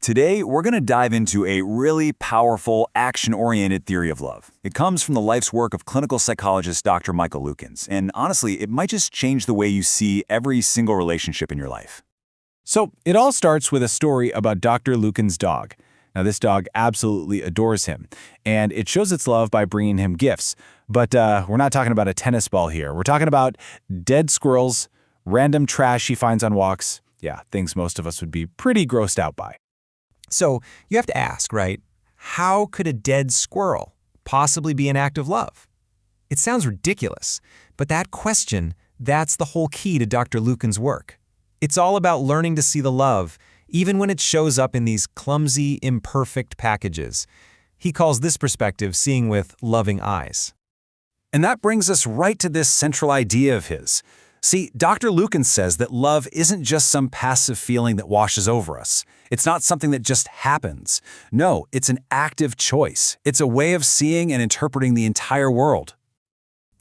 Today, we're going to dive into a really powerful, action-oriented theory of love. It comes from the life's work of clinical psychologist Dr. Michael Lukens, and honestly, it might just change the way you see every single relationship in your life. So it all starts with a story about Dr. Lukens' dog. Now, this dog absolutely adores him, and it shows its love by bringing him gifts. But we're not talking about a tennis ball here. We're talking about dead squirrels, random trash he finds on walks. Yeah, things most of us would be pretty grossed out by. So you have to ask, right? How could a dead squirrel possibly be an act of love? It sounds ridiculous, but that question, that's the whole key to Dr. Lukens' work. It's all about learning to see the love, even when it shows up in these clumsy, imperfect packages. He calls this perspective seeing with loving eyes. And that brings us right to this central idea of his. See, Dr. Lukens says that love isn't just some passive feeling that washes over us. It's not something that just happens. No, it's an active choice. It's a way of seeing and interpreting the entire world.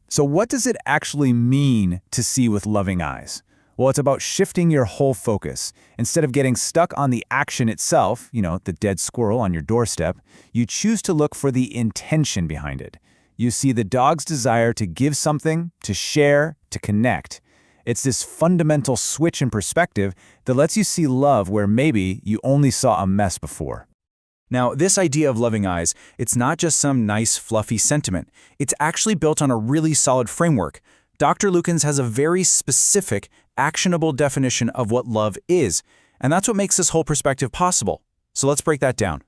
So what does it actually mean to see with loving eyes? Well, it's about shifting your whole focus. Instead of getting stuck on the action itself, the dead squirrel on your doorstep, you choose to look for the intention behind it. You see the dog's desire to give something, to share, to connect. It's this fundamental switch in perspective that lets you see love where maybe you only saw a mess before. Now, this idea of loving eyes, it's not just some nice, fluffy sentiment. It's actually built on a really solid framework. Dr. Lukens has a very specific, actionable definition of what love is, and that's what makes this whole perspective possible. So let's break that down.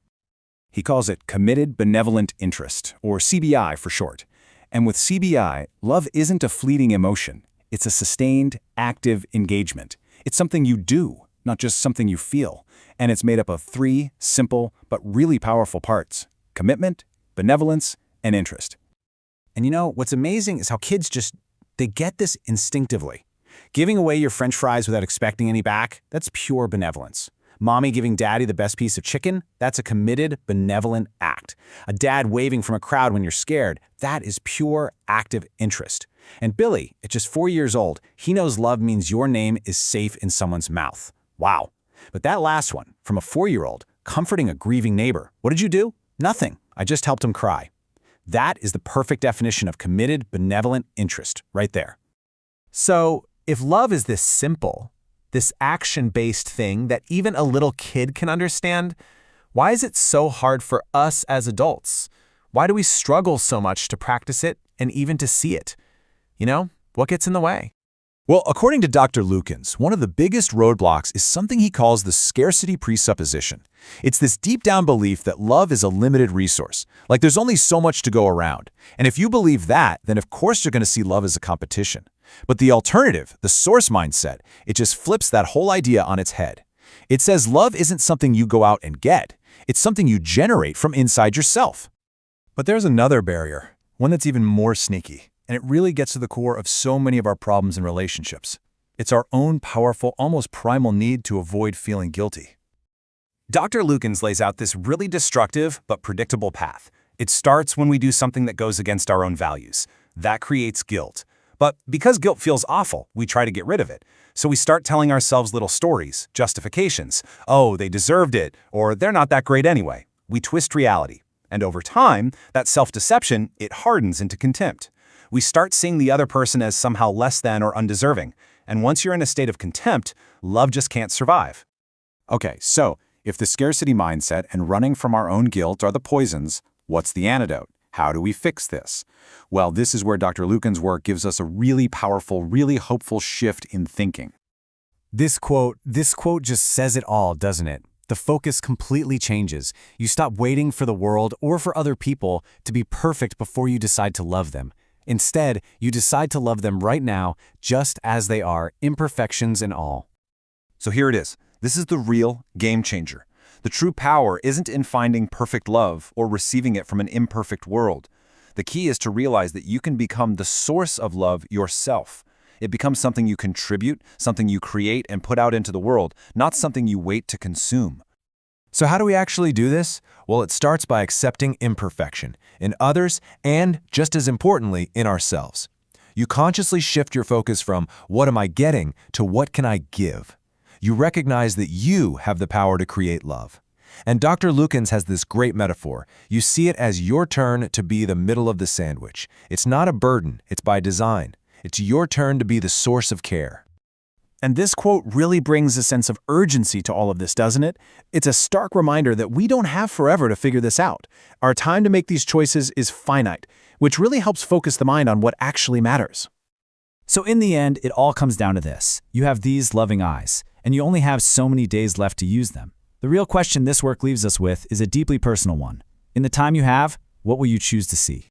He calls it Committed Benevolent Interest, or CBI for short. And with CBI, love isn't a fleeting emotion. It's a sustained, active engagement. It's something you do, not just something you feel. And it's made up of 3 simple but really powerful parts: commitment, benevolence, and interest. And what's amazing is how kids they get this instinctively. Giving away your French fries without expecting any back, that's pure benevolence. Mommy giving daddy the best piece of chicken, that's a committed, benevolent act. A dad waving from a crowd when you're scared, that is pure, active interest. And Billy, at just 4 years old, he knows love means your name is safe in someone's mouth. Wow. But that last one, from a 4-year-old, comforting a grieving neighbor, what did you do? Nothing. I just helped him cry. That is the perfect definition of committed, benevolent interest, right there. So if love is this simple, this action-based thing that even a little kid can understand, why is it so hard for us as adults? Why do we struggle so much to practice it and even to see it? What gets in the way? Well, according to Dr. Lukens, one of the biggest roadblocks is something he calls the scarcity presupposition. It's this deep-down belief that love is a limited resource, like there's only so much to go around. And if you believe that, then of course you're going to see love as a competition. But the alternative, the source mindset, it just flips that whole idea on its head. It says love isn't something you go out and get. It's something you generate from inside yourself. But there's another barrier, one that's even more sneaky. And it really gets to the core of so many of our problems in relationships. It's our own powerful, almost primal need to avoid feeling guilty. Dr. Lukens lays out this really destructive but predictable path. It starts when we do something that goes against our own values. That creates guilt. But because guilt feels awful, we try to get rid of it. So we start telling ourselves little stories, justifications. Oh, they deserved it, or they're not that great anyway. We twist reality. And over time, that self-deception, it hardens into contempt. We start seeing the other person as somehow less than or undeserving. And once you're in a state of contempt, love just can't survive. Okay, so if the scarcity mindset and running from our own guilt are the poisons, what's the antidote? How do we fix this? Well, this is where Dr. Lukens' work gives us a really powerful, really hopeful shift in thinking. This quote just says it all, doesn't it? The focus completely changes. You stop waiting for the world or for other people to be perfect before you decide to love them. Instead, you decide to love them right now, just as they are, imperfections and all. So here it is. This is the real game changer. The true power isn't in finding perfect love or receiving it from an imperfect world. The key is to realize that you can become the source of love yourself. It becomes something you contribute, something you create and put out into the world, not something you wait to consume. So how do we actually do this? Well, it starts by accepting imperfection in others and, just as importantly, in ourselves. You consciously shift your focus from what am I getting to what can I give. You recognize that you have the power to create love. And Dr. Lukens has this great metaphor. You see it as your turn to be the middle of the sandwich. It's not a burden, it's by design. It's your turn to be the source of care. And this quote really brings a sense of urgency to all of this, doesn't it? It's a stark reminder that we don't have forever to figure this out. Our time to make these choices is finite, which really helps focus the mind on what actually matters. So in the end, it all comes down to this. You have these loving eyes, and you only have so many days left to use them. The real question this work leaves us with is a deeply personal one. In the time you have, what will you choose to see?